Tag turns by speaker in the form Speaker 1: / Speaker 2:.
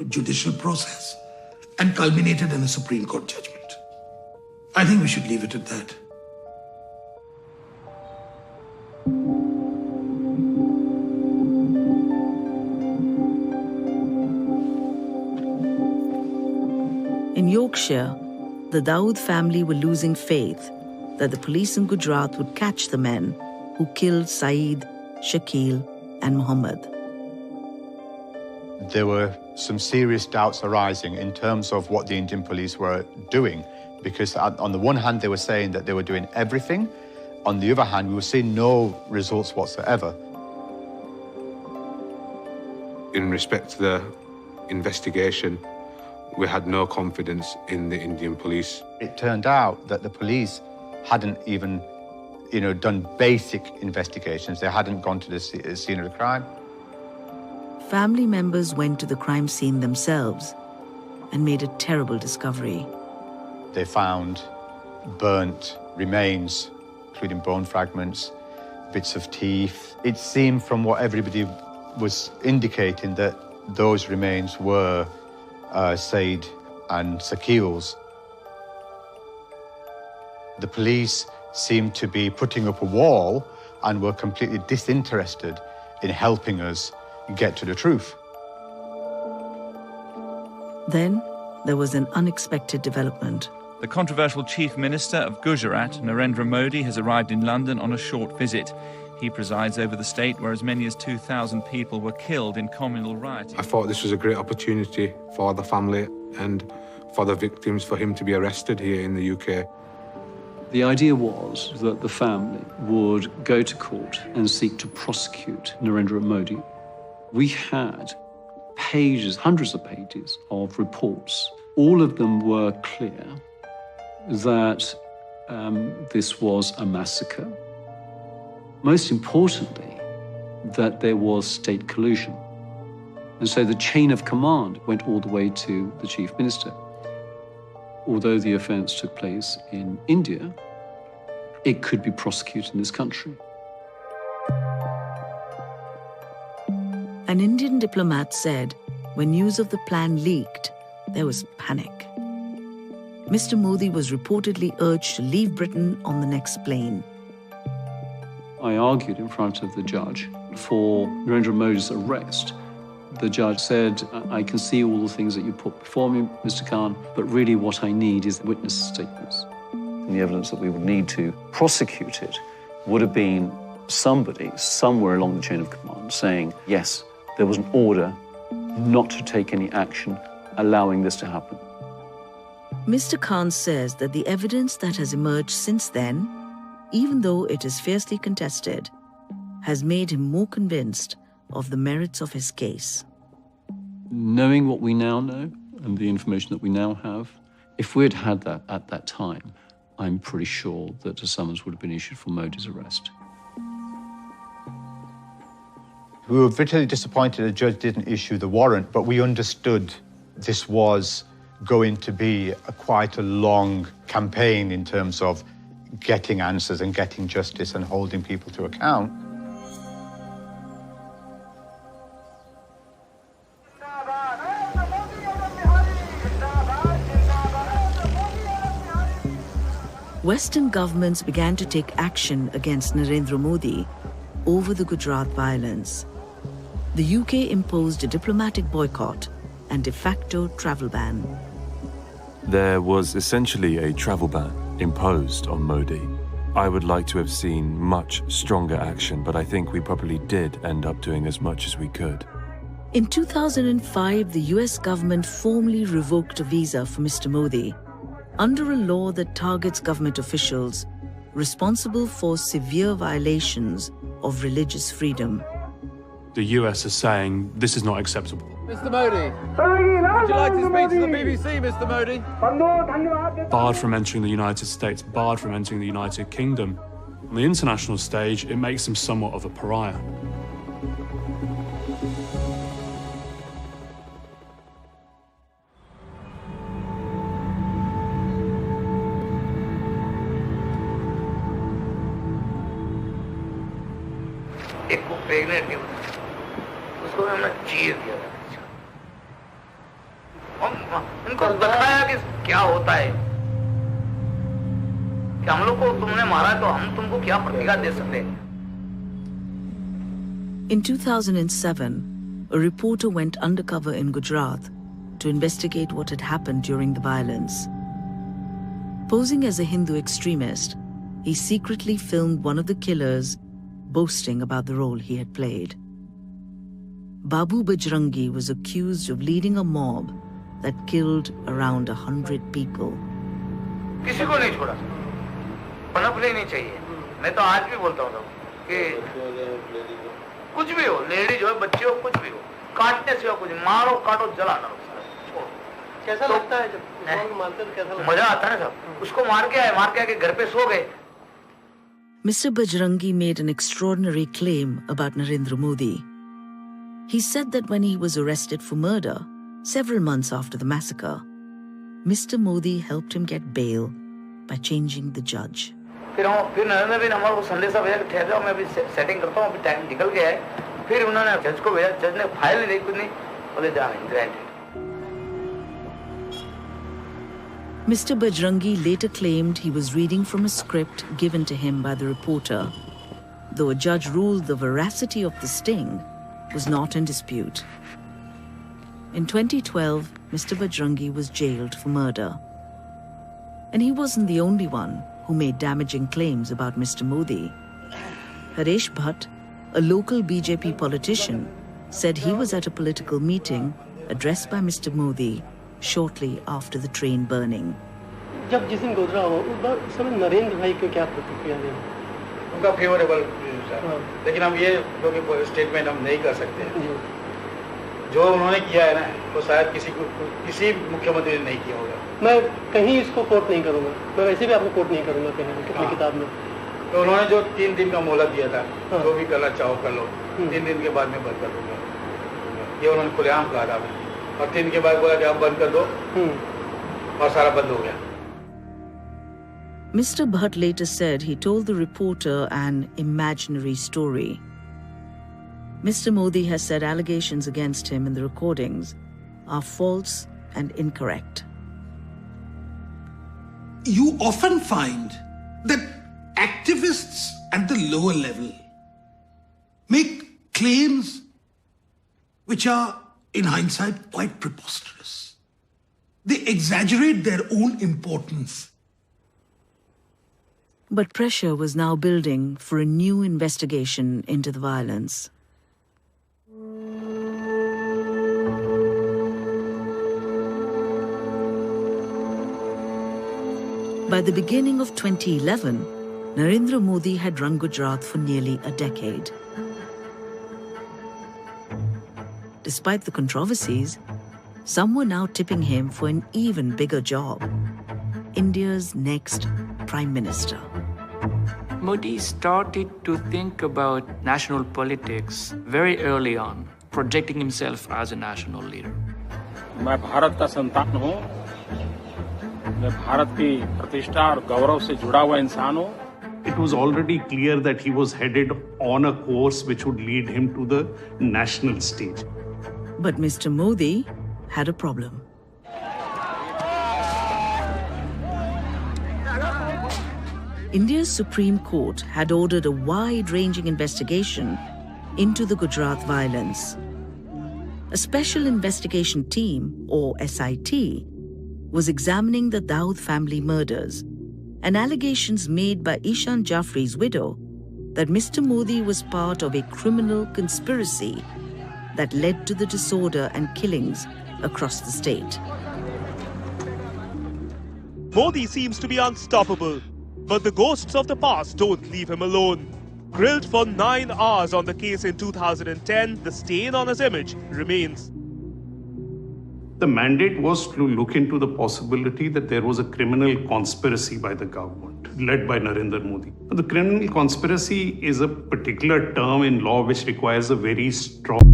Speaker 1: judicial process and culminated in a Supreme Court judgment. I think we should leave it at that.
Speaker 2: In Yorkshire, the Dawood family were losing faith that the police in Gujarat would catch the men who killed Saeed, Shakil, and Muhammad.
Speaker 3: There were some serious doubts arising in terms of what the Indian police were doing, because on the one hand, they were saying that they were doing everything. On the other hand, we were seeing no results whatsoever.
Speaker 4: In respect to the investigation, we had no confidence in the Indian police.
Speaker 3: It turned out that the police hadn't even, done basic investigations. They hadn't gone to the scene of the crime.
Speaker 2: Family members went to the crime scene themselves and made a terrible discovery.
Speaker 3: They found burnt remains, including bone fragments, bits of teeth. It seemed from what everybody was indicating that those remains were Said and Shakil's. The police seemed to be putting up a wall and were completely disinterested in helping us get to the truth.
Speaker 2: Then there was an unexpected development.
Speaker 5: The controversial Chief Minister of Gujraat, Narendra Modi, has arrived in London on a short visit. He presides over the state where as many as 2,000 people were killed in communal rioting.
Speaker 4: I thought this was a great opportunity for the family and for the victims for him to be arrested here in the UK.
Speaker 6: The idea was that the family would go to court and seek to prosecute Narendra Modi. We had pages, hundreds of pages of reports. All of them were clear that this was a massacre. Most importantly, that there was state collusion. And so the chain of command went all the way to the chief minister. Although the offense took place in India, it could be prosecuted in this country.
Speaker 2: An Indian diplomat said when news of the plan leaked, there was panic. Mr. Modi was reportedly urged to leave Britain on the next plane.
Speaker 6: I argued in front of the judge for Narendra Modi's arrest. The judge said, I can see all the things that you put before me, Mr. Khan, but really what I need is witness statements. And the evidence that we would need to prosecute it would have been somebody somewhere along the chain of command saying, yes, there was an order not to take any action allowing this to happen.
Speaker 2: Mr. Khan says that the evidence that has emerged since then, even though it is fiercely contested, has made him more convinced of the merits of his case.
Speaker 6: Knowing what we now know and the information that we now have, if we had had that at that time, I'm pretty sure that a summons would have been issued for Modi's arrest.
Speaker 3: We were bitterly disappointed the judge didn't issue the warrant, but we understood this was going to be quite a long campaign in terms of getting answers and getting justice and holding people to account.
Speaker 2: Western governments began to take action against Narendra Modi over the Gujarat violence. The UK imposed a diplomatic boycott and de facto travel ban.
Speaker 7: There was essentially a travel ban imposed on Modi. I would like to have seen much stronger action, but I think we probably did end up doing as much as we could.
Speaker 2: In 2005, the US government formally revoked a visa for Mr. Modi under a law that targets government officials responsible for severe violations of religious freedom.
Speaker 8: The US is saying this is not acceptable.
Speaker 9: Mr. Modi, would you like to speak to the BBC, Mr. Modi?
Speaker 8: Barred from entering the United States, barred from entering the United Kingdom. On the international stage, it makes him somewhat of a pariah.
Speaker 10: आत्मा, इनको बताया कि क्या होता है, कि हम लोग को तुमने मारा तो हम तुमको क्या प्रतिक्रिया दे सकते हैं.
Speaker 2: In 2007, a reporter went undercover in Gujarat to investigate what had happened during the violence. Posing as a Hindu extremist, he secretly filmed one of the killers boasting about the role he had played. Babu Bajrangi was accused of leading a mob that killed around 100 people.
Speaker 10: किसी को नहीं छोड़ा, पनपने नहीं चाहिए. मैं तो आज भी बोलता हूँ कि कुछ भी हो, लेडीज हो, बच्चे हो, कुछ भी हो, काटने से कुछ, मारो, काटो, जलाना, छोड़ो. कैसा लगता है जब मारते तो कैसा लगता है? मजा आता है ना सब. उसको मार के आके घर पे सो गए.
Speaker 2: Mr. Bajrangi made an extraordinary claim about Narendra Modi. He said that when he was arrested for murder, several months after the massacre, Mr. Modi helped him get bail by changing the judge.
Speaker 10: फिर नरेंद्र भी ने हमारे को संदेशा भेजा कि ठहर जाओ, मैं अभी सेटिंग करता हूँ, अभी टाइम निकल गया है. फिर उन्होंने जज को भेजा, जज ने फाइल नहीं, कुछ नहीं, बोले जाने, granted.
Speaker 2: Mr. Bajrangi later claimed he was reading from a script given to him by the reporter, though a judge ruled the veracity of the sting was not in dispute. In 2012, Mr. Bajrangi was jailed for murder. And he wasn't the only one who made damaging claims about Mr. Modi. Haresh Bhatt, a local BJP politician, said he was at a political meeting addressed by Mr. Modi shortly after the train burning.
Speaker 11: जब जिस दिन गुजरा हो उस समय नरेंद्र भाई को क्या प्रतिक्रिया दें?
Speaker 10: उनका फेवरेबल सर, लेकिन हम ये स्टेटमेंट हम नहीं कर सकते. जो उन्होंने किया है ना, वो शायद किसी मुख्यमंत्री ने नहीं किया होगा.
Speaker 11: मैं कहीं इसको कोट नहीं करूंगा, मैं वैसे भी आपको कोट नहीं करूंगा कहीं किसी किताब में.
Speaker 10: तो उन्होंने जो 3 दिन का मोहलत दिया था, जो भी करना चाहो कर लो, 3 दिन के बाद मैं बंद कर दूंगा, ये उन्होंने खुलेआम कहा था. और 3 दिन के बाद बोला कि आप बंद कर दो, और सारा बंद हो गया.
Speaker 2: Mr. Bhatt later said he told the reporter an imaginary story. Mr. Modi has said allegations against him in the recordings are false and incorrect.
Speaker 1: You often find that activists at the lower level make claims which are, in hindsight, quite preposterous. They exaggerate their own importance.
Speaker 2: But pressure was now building for a new investigation into the violence. By the beginning of 2011, Narendra Modi had run Gujarat for nearly a decade. Despite the controversies, some were now tipping him for an even bigger job: India's next Prime Minister.
Speaker 12: Modi started to think about national politics very early on, projecting himself as a national leader.
Speaker 13: मैं भारत का संतान हूँ, मैं भारत की प्रतिष्ठा और गौरव से जुड़ा हुआ इंसान हूँ.
Speaker 14: It was already clear that he was headed on a course which would lead him to the national stage.
Speaker 2: But Mr. Modi had a problem. India's Supreme Court had ordered a wide-ranging investigation into the Gujrat violence. A special investigation team, or SIT, was examining the Dawood family murders and allegations made by Ishan Jaffri's widow that Mr. Modi was part of a criminal conspiracy that led to the disorder and killings across the state.
Speaker 15: Modi seems to be unstoppable, but the ghosts of the past don't leave him alone. Grilled for 9 hours on the case in 2010, the stain on his image remains.
Speaker 14: The mandate was to look into the possibility that there was a criminal conspiracy by the government, led by Narendra Modi. The criminal conspiracy is a particular term in law which requires a very strong